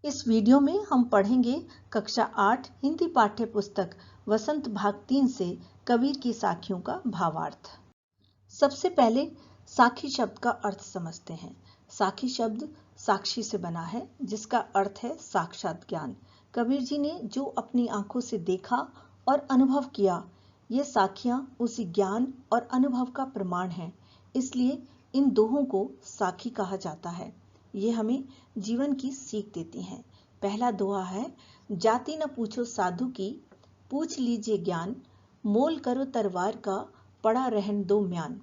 इस वीडियो में हम पढ़ेंगे कक्षा 8 हिंदी पाठ्य पुस्तक वसंत भाग 3 से कबीर की साखियों का भावार्थ। सबसे पहले साखी शब्द का अर्थ समझते हैं। साखी शब्द साक्षी से बना है, जिसका अर्थ है साक्षात ज्ञान। कबीर जी ने जो अपनी आंखों से देखा और अनुभव किया, ये साखियां उसी ज्ञान और अनुभव का प्रमाण हैं। इसलिए इन दोहों को साखी कहा जाता है। ये हमें जीवन की सीख देती हैं। पहला दोहा है, जाति न पूछो साधु की, पूछ लीजिए ज्ञान, मोल करो तरवार का, पड़ा रहन दो म्यान।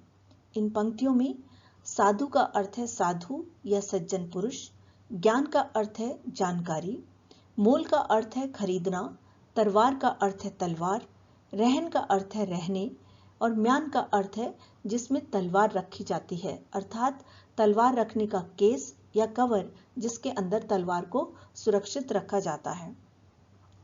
इन पंक्तियों में साधु का अर्थ है साधु या सज्जन पुरुष, ज्ञान का अर्थ है जानकारी, मोल का अर्थ है खरीदना, तरवार का अर्थ है तलवार, रहन का अर्थ है रहने और म्यान का अर्थ है जिसमें तलवार रखी जाती है, अर्थात तलवार रखने का केस या कवर जिसके अंदर तलवार को सुरक्षित रखा जाता है।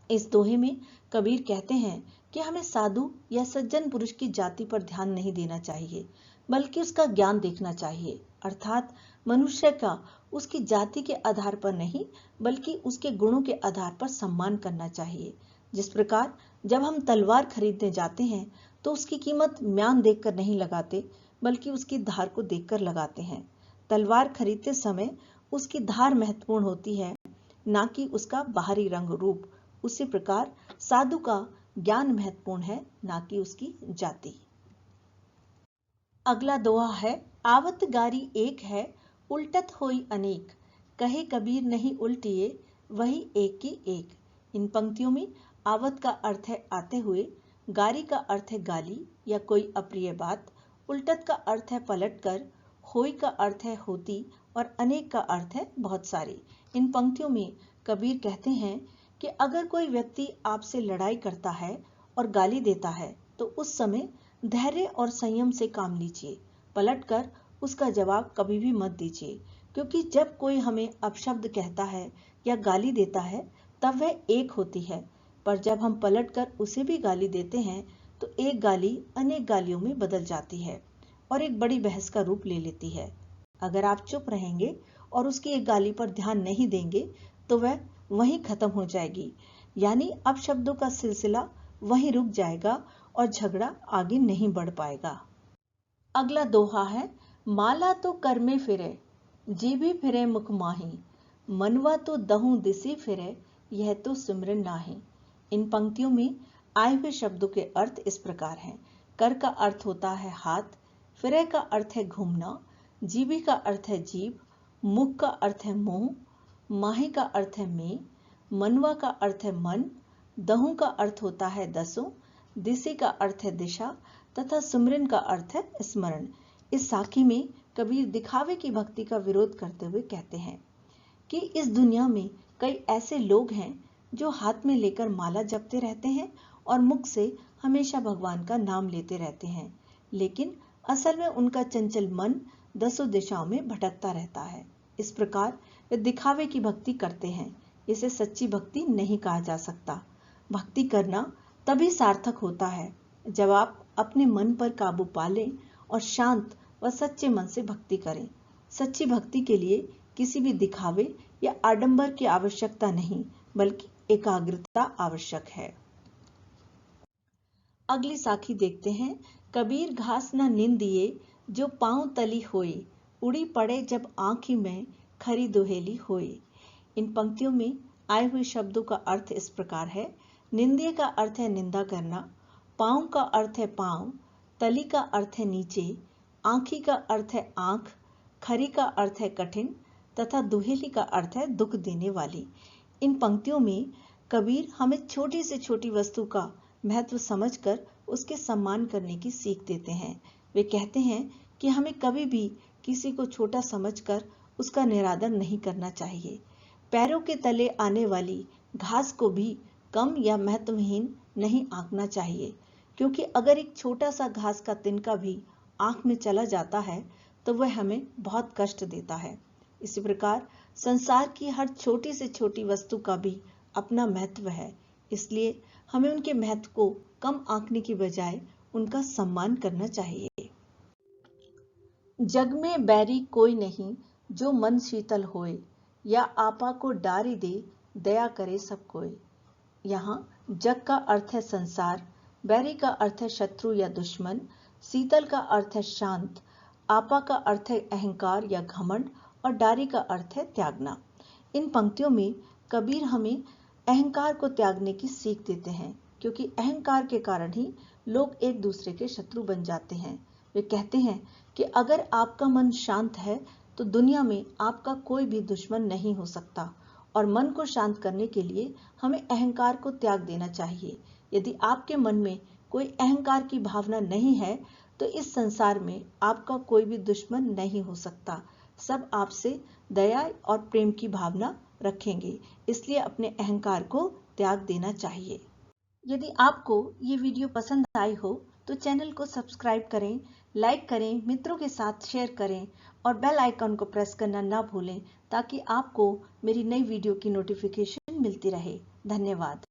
इस दोहे में कबीर कहते हैं कि हमें साधु या सज्जन पुरुष की जाति पर ध्यान नहीं देना चाहिए, बल्कि उसका ज्ञान देखना चाहिए, अर्थात मनुष्य का उसकी जाति के आधार पर नहीं, बल्कि उसके गुणों के आधार पर सम्मान करना चाहिए। जिस प्रकार जब हम तलवार खरीदने जाते हैं तो उसकी कीमत म्यान देखकर नहीं लगाते, बल्कि उसकी धार को देखकर लगाते हैं। तलवार खरीदते समय उसकी धार महत्वपूर्ण होती है, ना कि उसका बाहरी रंग रूप। उसी प्रकार साधु का ज्ञान महत्वपूर्ण है, ना कि उसकी जाति। अगला दोहा है, आवत गारी एक है, उल्टत होई अनेक, कहे कबीर नहीं उल्टिए, वही एक की एक। इन पंक्तियों में आवत का अर्थ है आते हुए, गारी का अर्थ है गाली या कोई अप्रिय बात, उल्टत का अर्थ है पलट कर, होई का अर्थ है होती और अनेक का अर्थ है बहुत सारी। इन पंक्तियों में कबीर कहते हैं कि अगर कोई व्यक्ति आपसे लड़ाई करता है और गाली देता है तो उस समय धैर्य और संयम से काम लीजिए। पलटकर उसका जवाब कभी भी मत दीजिए, क्योंकि जब कोई हमें अपशब्द कहता है या गाली देता है तब वह एक होती है, पर जब हम पलटकर उसे भी गाली देते हैं तो एक गाली अनेक गालियों में बदल जाती है और एक बड़ी बहस का रूप ले लेती है। अगर आप चुप रहेंगे और उसकी एक गाली पर ध्यान नहीं देंगे तो वह वहीं खत्म हो जाएगी, यानी अपशब्दों का सिलसिला वहीं रुक जाएगा और झगड़ा आगे नहीं बढ़ पाएगा। अगला दोहा है, माला तो कर में फिरे, जीभी फिरे मुख माही, मनवा तो दहु दिसी फिरे, यह तो सिमरन नाही। इन पंक्तियों में आए हुए शब्दों के अर्थ इस प्रकार हैं। कर का अर्थ होता है हाथ, फिरे का अर्थ है घूमना, जीभी का अर्थ है जीभ, मुख का अर्थ है मुंह, माही का अर्थ है में, मनवा का अर्थ है मन, दहु का अर्थ होता है दसों, दिशि का अर्थ है दिशा तथा सिमरन का अर्थ है स्मरण। इस साखी में कबीर दिखावे की भक्ति का विरोध करते हुए कहते हैं कि इस दुनिया में कई ऐसे लोग हैं जो हाथ में लेकर माला जपते रहते हैं और मुख से हमेशा भगवान का नाम लेते रहते हैं, लेकिन असल में उनका चंचल मन दसों दिशाओं में भटकता रहता है। इस प्रकार वे दिखावे की भक्ति करते हैं। इसे सच्ची भक्ति नहीं कहा जा सकता। भक्ति करना तभी सार्थक होता है जब आप अपने मन पर काबू पा लें और शांत व सच्चे मन से भक्ति करें। सच्ची भक्ति के लिए किसी भी दिखावे या आडंबर की आवश्यकता नहीं, बल्कि एकाग्रता आवश्यक है। अगली साखी देखते हैं, कबीर घास न निंदिए, जो पांव तली होए, उड़ी पड़े जब आंखी में, खरी दुहेली होए। इन पंक्तियों में आए हुए शब्दों का अर्थ इस प्रकार है। निंदिए का अर्थ है निंदा करना, पांव का अर्थ है पांव, तली का अर्थ है नीचे, आंखी का अर्थ है आंख, खरी का अर्थ है कठिन तथा दुहेली का अर्थ है दुख देने वाली। इन पंक्तियों में कबीर हमें छोटी से छोटी वस्तु का महत्व समझकर उसके सम्मान करने की सीख देते हैं। वे कहते हैं कि हमें कभी भी किसी को छोटा समझकर उसका निरादर नहीं करना चाहिए। पैरों के तले आने वाली घास को भी कम या महत्वहीन नहीं आंकना चाहिए, क्योंकि अगर एक छोटा सा घास का तिनका भी आंख में चला जाता है तो वह हमें बहुत कष्ट देता है। इसी प्रकार संसार की हर छोटी से छोटी वस्तु का भी अपना महत्व है, इसलिए हमें उनके महत्व को कम आंकने की बजाय उनका सम्मान करना चाहिए। जग में बैरी कोई नहीं, जो मन शीतल होए, या आपा को डारी दे, दया करे सब कोई। यहाँ जग का अर्थ है संसार, बैरी का अर्थ है शत्रु या दुश्मन, शीतल का अर्थ है शांत, आपा का अर्थ है अहंकार या घमंड और डारी का अर्थ है त्यागना। इन पंक्तियों में कबीर हमें अहंकार को त्यागने की सीख देते हैं, क्योंकि अहंकार के कारण ही लोग एक दूसरे के शत्रु बन जाते हैं। वे कहते हैं कि अगर आपका मन शांत है तो दुनिया में आपका कोई भी दुश्मन नहीं हो सकता, और मन को शांत करने के लिए हमें अहंकार को त्याग देना चाहिए। यदि आपके मन में कोई अहंकार की भावना नहीं है तो इस संसार में आपका कोई भी दुश्मन नहीं हो सकता। सब आपसे दया और प्रेम की भावना रखेंगे, इसलिए अपने अहंकार को त्याग देना चाहिए। यदि आपको ये वीडियो पसंद आई हो तो चैनल को सब्सक्राइब करें, लाइक करें, मित्रों के साथ शेयर करें और बेल आइकन को प्रेस करना ना भूलें, ताकि आपको मेरी नई वीडियो की नोटिफिकेशन मिलती रहे। धन्यवाद।